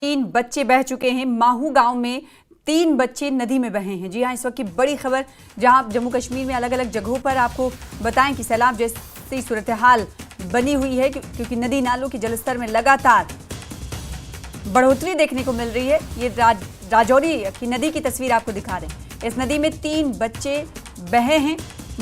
तीन बच्चे बह चुके हैं। माहू गांव में 3 बच्चे नदी में बहे हैं। जी हाँ, इस वक्त की बड़ी खबर, जहां जम्मू कश्मीर में अलग अलग जगहों पर आपको बताएं कि सैलाब जैसी सूरत हाल बनी हुई है, क्योंकि नदी नालों के जलस्तर में लगातार बढ़ोतरी देखने को मिल रही है। ये राजौरी की नदी की तस्वीर आपको दिखा रहे हैं। इस नदी में 3 बच्चे बहे हैं।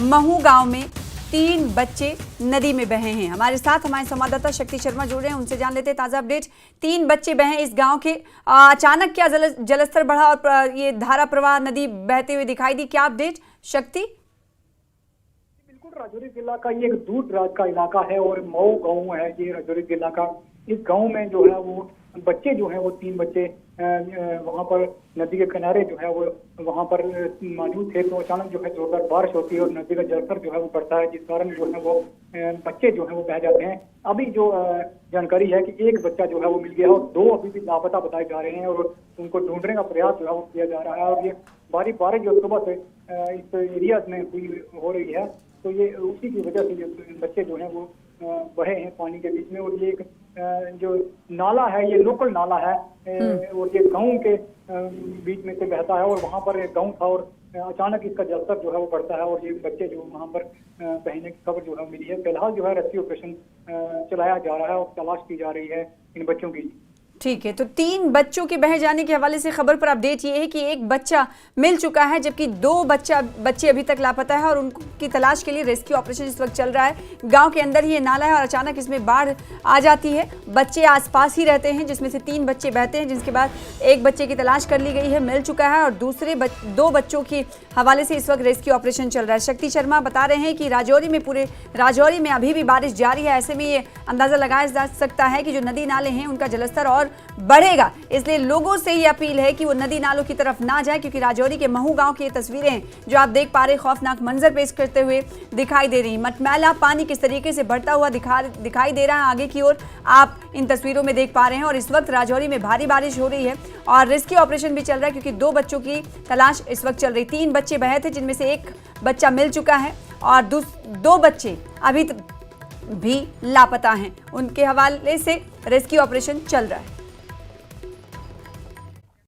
महू गांव में 3 बच्चे नदी में बहे हैं। हमारे साथ हमारे संवाददाता शक्ति शर्मा जुड़ रहे हैं, उनसे जान लेते हैं ताजा अपडेट। 3 बच्चे बहे इस गांव के। अचानक क्या जलस्तर बढ़ा और ये धारा प्रवाह नदी बहते हुए दिखाई दी, क्या अपडेट शक्ति? बिल्कुल, राजौरी जिला का ये एक दूर दराज का इलाका है और मऊ गांव है ये राजौरी जिला का। इस गांव में जो है वो बच्चे जो है वो 3 बच्चे वहां पर नदी के किनारे जो है वो वहां पर मौजूद थे। तो अचानक जो है जोरदार बारिश होती है और नदी का जलस्तर जो है वो बढ़ता है, जिस कारण जो है वो बच्चे जो है वो बह जाते हैं। अभी जो जानकारी है कि एक बच्चा जो है वो मिल गया और 2 अभी भी लापता बताए जा रहे हैं और उनको ढूंढने का प्रयास जो है वो किया जा रहा है। और ये बारिश जो सुबह से इस एरिया में हो रही है, तो ये उसी की वजह से ये बच्चे जो है वो बहे हैं पानी के बीच में। और ये एक जो नाला है, ये लोकल नाला है और ये गांव के बीच में से बहता है और वहां पर एक गांव था और अचानक इसका जलस्तर जो है वो बढ़ता है और ये बच्चे जो वहां पर बहने की खबर जो है मिली है। फिलहाल जो है रेस्क्यू ऑपरेशन चलाया जा रहा है और तलाश की जा रही है इन बच्चों की। ठीक है, तो 3 बच्चों के बह जाने के हवाले से खबर पर अपडेट ये है कि एक बच्चा मिल चुका है, जबकि 2 बच्चे अभी तक लापता है और उनकी तलाश के लिए रेस्क्यू ऑपरेशन इस वक्त चल रहा है। गांव के अंदर ही ये नाला है और अचानक इसमें बाढ़ आ जाती है। बच्चे आसपास ही रहते हैं, जिसमें से 3 बच्चे बहते हैं, जिसके बाद एक बच्चे की तलाश कर ली गई है, मिल चुका है और दूसरे 2 बच्चों के हवाले से इस वक्त रेस्क्यू ऑपरेशन चल रहा है। शक्ति शर्मा बता रहे हैं कि पूरे राजौरी में अभी भी बारिश जारी है। ऐसे में ये अंदाजा लगाया जा सकता है कि जो नदी नाले हैं उनका जलस्तर और बढ़ेगा। इसलिए लोगों से ही अपील है कि वो नदी नालों की तरफ ना जाए, क्योंकि राजौरी के महू गांव की ये तस्वीरें जो आप देख पा रहे हैं, खौफनाक मंजर पेश करते हुए दिखाई दे रही। मटमैला पानी किस तरीके से बढ़ता हुआ दिखाई दे रहा है आगे की ओर, आप इन तस्वीरों में देख पा रहे हैं। और इस वक्त राजौरी में भारी बारिश हो रही है और रेस्क्यू ऑपरेशन भी चल रहा है, क्योंकि 2 बच्चों की तलाश इस वक्त चल रही। 3 बच्चे बहे थे, जिनमें से एक बच्चा मिल चुका है और 2 बच्चे अभी भी लापता हैं। उनके हवाले से रेस्क्यू ऑपरेशन चल रहा है।